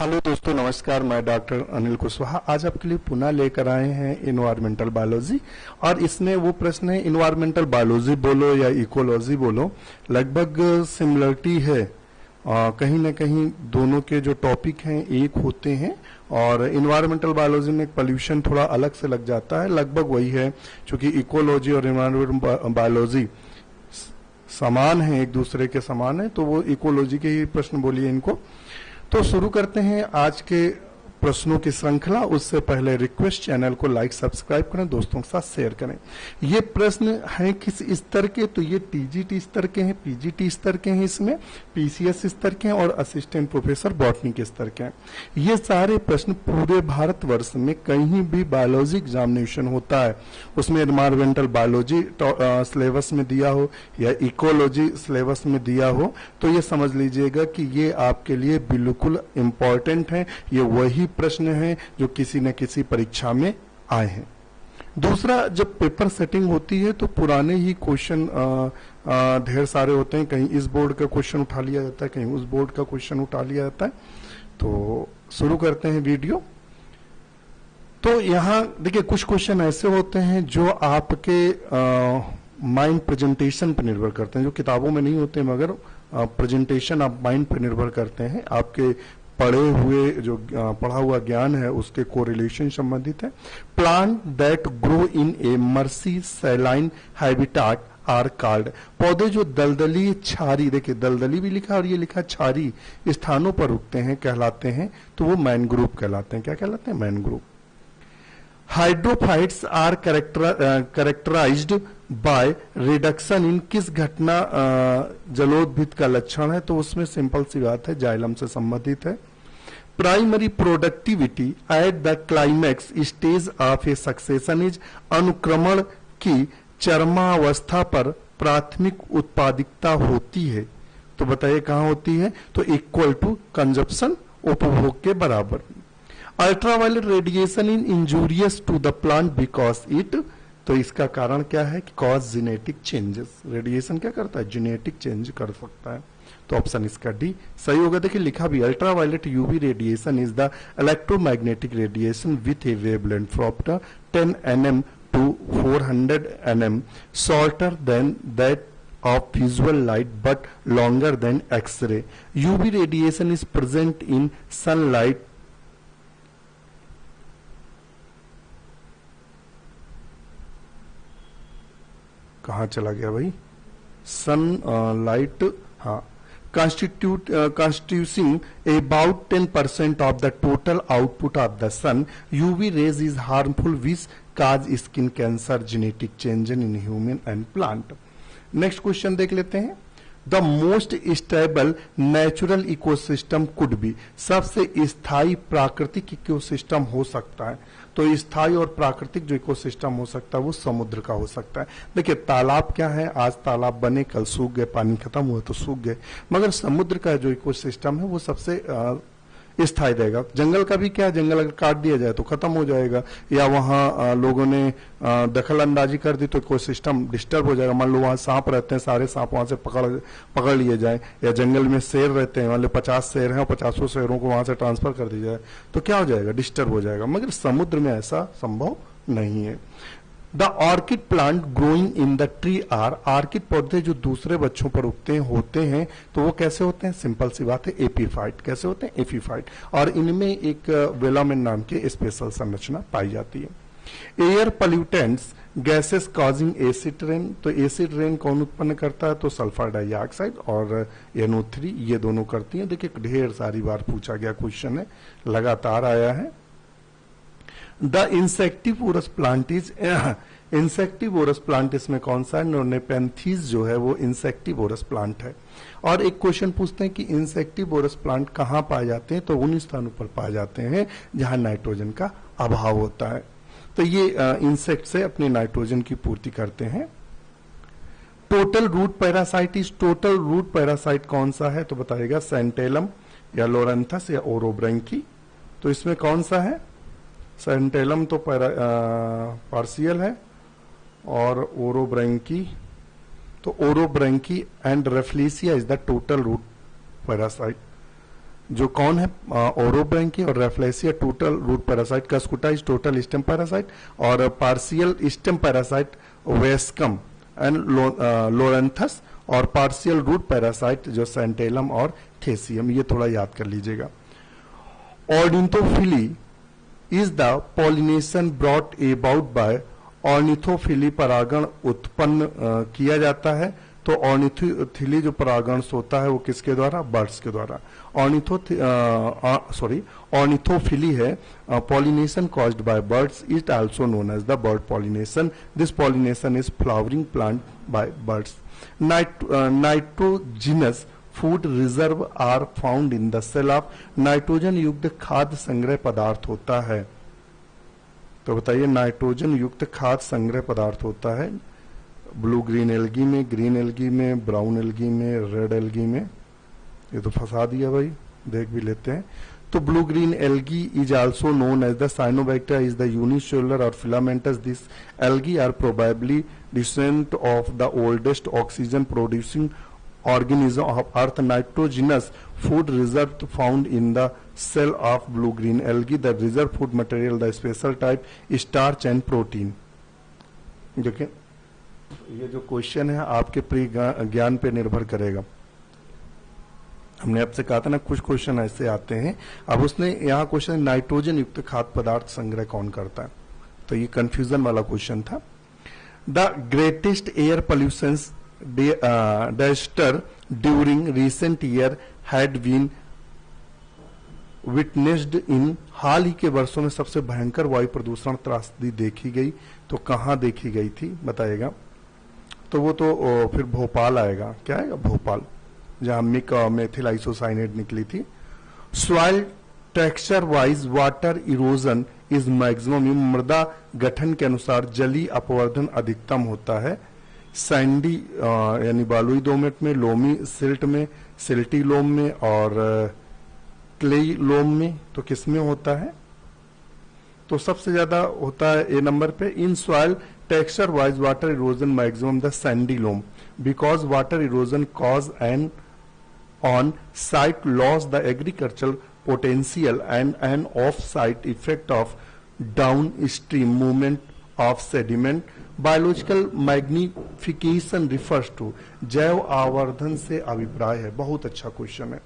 Hello दोस्तों, नमस्कार। मैं डॉक्टर अनिल कुशवाहा आज आपके लिए पुनः लेकर आए हैं इन्वायरमेंटल बायोलॉजी। और इसमें वो प्रश्न है, इन्वायरमेंटल बायोलॉजी बोलो या इकोलॉजी बोलो, लगभग सिमिलरिटी है। कहीं ना कहीं दोनों के जो टॉपिक हैं एक होते हैं। और इन्वायरमेंटल बायोलॉजी में पोल्यूशन थोड़ा अलग से लग जाता है, लगभग वही है। क्योंकि इकोलॉजी और इन्वायरमेंटल बायोलॉजी समान है, एक दूसरे के समान है, तो वो इकोलॉजी के ही प्रश्न बोलिए इनको। तो शुरू करते हैं आज के प्रश्नों की श्रृंखला। उससे पहले रिक्वेस्ट, चैनल को लाइक सब्सक्राइब करें, दोस्तों के साथ शेयर करें। ये प्रश्न हैं किस स्तर के, तो ये टीजीटी स्तर के हैं, पीजीटी स्तर के हैं, इसमें पीसीएस स्तर के हैं और असिस्टेंट प्रोफेसर बॉटनी के स्तर के हैं। ये सारे प्रश्न पूरे भारतवर्ष में कहीं भी बायोलॉजी एग्जामिनेशन होता है, उसमें एनवायरमेंटल बायोलॉजी सिलेबस में दिया हो या इकोलॉजी सिलेबस में दिया हो, तो ये समझ लीजिएगा कि ये आपके लिए बिल्कुल इम्पोर्टेंट है। ये वही प्रश्न हैं जो किसी न किसी परीक्षा में आए हैं। दूसरा, जब पेपर सेटिंग होती है तो पुराने ही क्वेश्चन ढेर सारे होते हैं। कहीं इस बोर्ड का क्वेश्चन उठा लिया जाता है, कहीं उस बोर्ड का क्वेश्चन उठा लिया जाता है। तो शुरू करते हैं वीडियो। तो यहाँ देखिए, कुछ क्वेश्चन ऐसे होते हैं जो आपके माइंड प्रेजेंटेशन पर निर्भर करते हैं, जो किताबों में नहीं होते, मगर प्रेजेंटेशन आप माइंड पर निर्भर करते हैं। आपके पढ़े हुए जो पढ़ा हुआ ज्ञान है उसके कोरिलेशन संबंधित है। Plant that grow in a marshy saline habitat are called. पौधे जो दलदली छारी, देखिए दलदली भी लिखा और ये लिखा छारी स्थानों पर उगते हैं कहलाते हैं, तो वो मैनग्रोव कहलाते हैं। क्या कहलाते हैं? Mangrove. Hydrophytes are characterized by reduction in, किस घटना जलोद्भिद का लक्षण है? तो उसमें सिंपल सी बात है, जाइलम से संबंधित है। Primary productivity at the climax stage of A succession is, अनुक्रमण की चरमावस्था पर प्राथमिक उत्पादिकता होती है। तो बताइए कहां होती है? तो इक्वल टू कंजप्शन, उपभोग के बराबर। Ultraviolet radiation in injurious to the plant because it, तो इसका कारण क्या है कि कॉज जेनेटिक चेंजेस। रेडिएशन क्या करता है? जेनेटिक चेंज कर सकता है। तो ऑप्शन इसका डी सही होगा। देखिए लिखा भी, ultraviolet UV radiation is the electromagnetic radiation with A wavelength from 10 nm to 400 nm, shorter than that of visual light but longer than X-ray. UV radiation is present in sunlight कहाँ चला गया भाई? Sunlight, हाँ, constituting about 10% of the total output of the sun. UV rays is harmful which cause skin cancer, genetic change in human and plant. Next question देख लेते हैं। The most stable natural ecosystem could be, सबसे स्थायी प्राकृतिक ecosystem हो सकता है। तो स्थायी और प्राकृतिक जो इकोसिस्टम हो सकता है वो समुद्र का हो सकता है। देखिए तालाब क्या है, आज तालाब बने कल सूख गए, पानी खत्म हुआ तो सूख गए, मगर समुद्र का जो इकोसिस्टम है वो सबसे स्थायी रहेगा। जंगल का भी क्या है, जंगल अगर काट दिया जाए तो खत्म हो जाएगा, या वहां लोगों ने दखल अंदाजी कर दी तो इकोसिस्टम डिस्टर्ब हो जाएगा। मान लो वहां सांप रहते हैं, सारे सांप वहां से पकड़ लिए जाए, या जंगल में शेर रहते हैं, मान लो 50 शेर हैं और 50 शेरों को वहां से ट्रांसफर कर दिया जाए तो क्या हो जाएगा? डिस्टर्ब हो जाएगा। मगर समुद्र में ऐसा संभव नहीं है। The orchid plant growing in the tree are, orchid पौधे जो दूसरे बच्चों पर उगते होते हैं तो वो कैसे होते हैं? सिंपल सी बात है, एपीफाइट। कैसे होते हैं? एपीफाइट। और इनमें एक वेलामेन नाम की स्पेशल संरचना पाई जाती है। Air pollutants gases causing acid rain, तो एसिड रेन कौन उत्पन्न करता है? तो सल्फर डाइऑक्साइड और NO3, ये दोनों करती हैं। देखिए ढेर सारी बार पूछा गया क्वेश्चन है, लगातार आया है। The insectivorous plant is, insectivorous plant इसमें कौन सा है? नेपेंथीज जो है वो इंसेक्टिवोरस प्लांट है। और एक क्वेश्चन पूछते हैं कि इंसेक्टिवोरस प्लांट कहाँ पाए जाते हैं? तो उन स्थानों पर पाए जाते हैं जहां नाइट्रोजन का अभाव होता है। तो ये इंसेक्ट से अपनी नाइट्रोजन की पूर्ति करते हैं। Total root parasite is, total root parasite कौन सा है? तो बताइएगा सेंटेलम या लोरेंथस या ओरोब्रेंकी। तो इसमें कौन सा है? सेंटेलम तो पार्शियल है, और ओरोब्रेंकी, तो Orobanche and Rafflesia is the total root parasite. जो कौन है, ओरोब्रैंकी और Rafflesia total root parasite, Cuscuta is total stem parasite, और partial stem parasite Viscum and Loranthus, और पार्शियल रूट पैरासाइट जो सेंटेलम और थेसियम, ये थोड़ा याद कर लीजिएगा। Ornithophily is the pollination brought about by, ornithophily परागण उत्पन्न किया जाता है, तो ऑर्निथोफिली जो परागण होता है वो किसके द्वारा, बर्ड्स के द्वारा। ऑर्निथोफिली है pollination caused by birds, it also known as the bird pollination, this pollination is flowering plant by birds. Nitrogenous food reserve are found in the cell of, nitrogen युक्त खाद्य संग्रह पदार्थ होता है, तो बताइए नाइट्रोजन युक्त खाद्य संग्रह पदार्थ होता है ब्लू ग्रीन एल्गी में, ग्रीन एल्गी में, ब्राउन एल्गी में, रेड एल्गी में। ये तो फंसा दिया भाई, देख भी लेते हैं। तो blue green algae is also known as the cyanobacteria is the unicellular और filamentous, this algae are probably descent of the oldest oxygen producing organism of earth. Nitrogenous food reserve found in the cell of blue green algae, the reserve food material, the special type starch and protein। देखिए ये जो question है आपके pre ज्ञान पे निर्भर करेगा। हमने आपसे कहा था ना कुछ क्वेश्चन ऐसे आते हैं, अब उसने यहाँ क्वेश्चन नाइट्रोजन युक्त खाद्य पदार्थ संग्रह कौन करता है, तो ये कंफ्यूजन वाला क्वेश्चन था। The greatest air pollution disaster during recent year had been witnessed in, हाल ही के वर्षों में सबसे भयंकर वायु प्रदूषण त्रासदी देखी गई, तो कहाँ देखी गई थी बताइएगा। तो वो तो फिर भोपाल आएगा, क्या आएगा भोपाल, जहां मेथिल आइसोसाइनेट निकली थी। Soil texture wise water erosion is maximum, मृदा गठन के अनुसार जलीय अपवर्धन अधिकतम होता है। सैंडी यानी बालुई दोमट में, लोमी सिल्ट में, सिल्टी लोम में, और क्लेई लोम में, तो किस में होता है, तो सबसे ज्यादा होता है ए नंबर पे। In soil texture wise water erosion maximum the sandy loam, because water erosion cause and on site loss the agricultural potential and an off site effect of down stream movement of sediment. Biological magnification refers to, जैव आवर्धन से अभिप्राय है, बहुत अच्छा question है।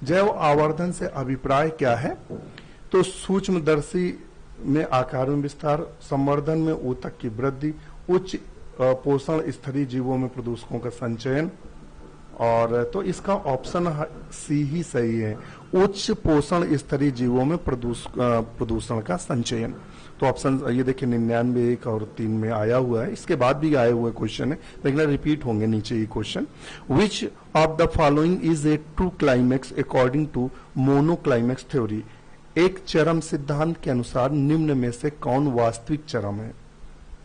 जैव आवर्धन से अभिप्राय क्या है, तो सूक्ष्मदर्शी में आकार में विस्तार, संवर्धन में ऊतक की वृद्धि, उच्च पोषण स्तरीय जीवों में प्रदूषकों का संचयन, और तो इसका ऑप्शन सी ही सही है, उच्च पोषण स्तरीय जीवों में प्रदूषण का संचयन। तो ऑप्शन ये देखिए 99, 1 और 3 में आया हुआ है, इसके बाद भी आए हुए क्वेश्चन है, लेकिन रिपीट होंगे नीचे ये question. Which of the following is a true climax according to monoclimax theory, एक चरम सिद्धांत के अनुसार निम्न में से कौन वास्तविक चरम है।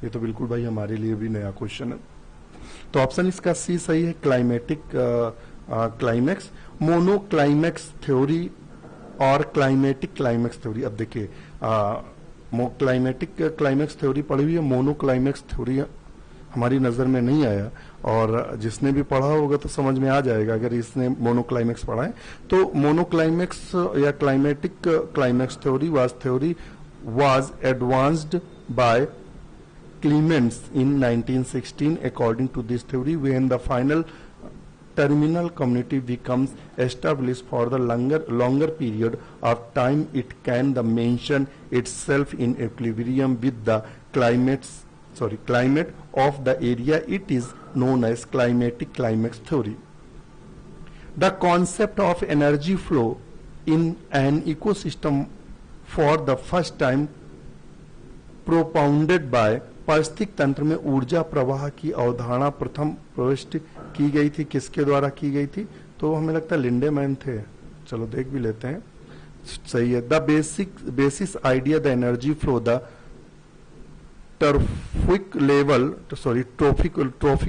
ये तो बिल्कुल भाई हमारे लिए भी नया क्वेश्चन है, तो ऑप्शन इसका सी सही है, क्लाइमेटिक क्लाइमेक्स, मोनोक्लाइमेक्स थ्योरी और क्लाइमेटिक क्लाइमेक्स थ्योरी। अब देखिए क्लाइमेटिक क्लाइमेक्स थ्योरी पढ़ी हुई है, मोनोक्लाइमेक्स थ्योरी हमारी नजर में नहीं आया, और जिसने भी पढ़ा होगा तो समझ में आ जाएगा अगर इसने मोनोक्लाइमेक्स पढ़ा है। तो मोनोक्लाइमेक्स या climatic climax theory was advanced by Clements in 1916. According to this theory, when the final terminal community becomes established for the longer period of time, it can maintain itself in equilibrium with the climate of the area. It is known as climatic climax theory. The concept of energy flow in an ecosystem for the first time propounded by, पारिस्थितिक तंत्र में ऊर्जा प्रवाह की अवधारणा प्रथम प्रविष्ट की गई थी, किसके द्वारा की गई थी, तो हमें लगता है लिंडेमैन थे, चलो देख भी लेते हैं, सही है। The basis idea the energy flow the trophic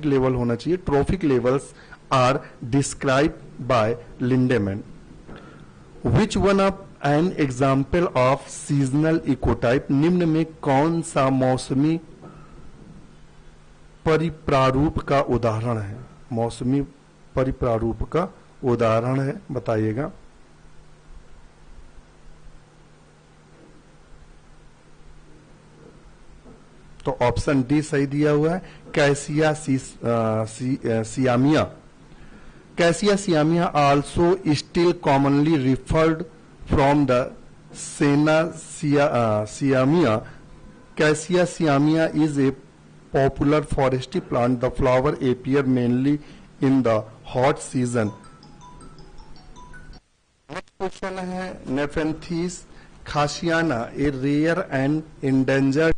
level होना चाहिए, trophic levels are describe by Lindeman. Which one of an example of seasonal ecotype, निम्न में कौन सा मौसमी परिप्रारूप का उदाहरण है, मौसमी परिप्रारूप का उदाहरण है बताइएगा। तो ऑप्शन डी सही दिया हुआ है, Cassia siamea. Cassia siamea also still commonly referred from the Senna siamea. Cassia siamea is a popular forestry plant. The flower appear mainly in the hot season. Next question है Nepenthes khasiana, a rare and endangered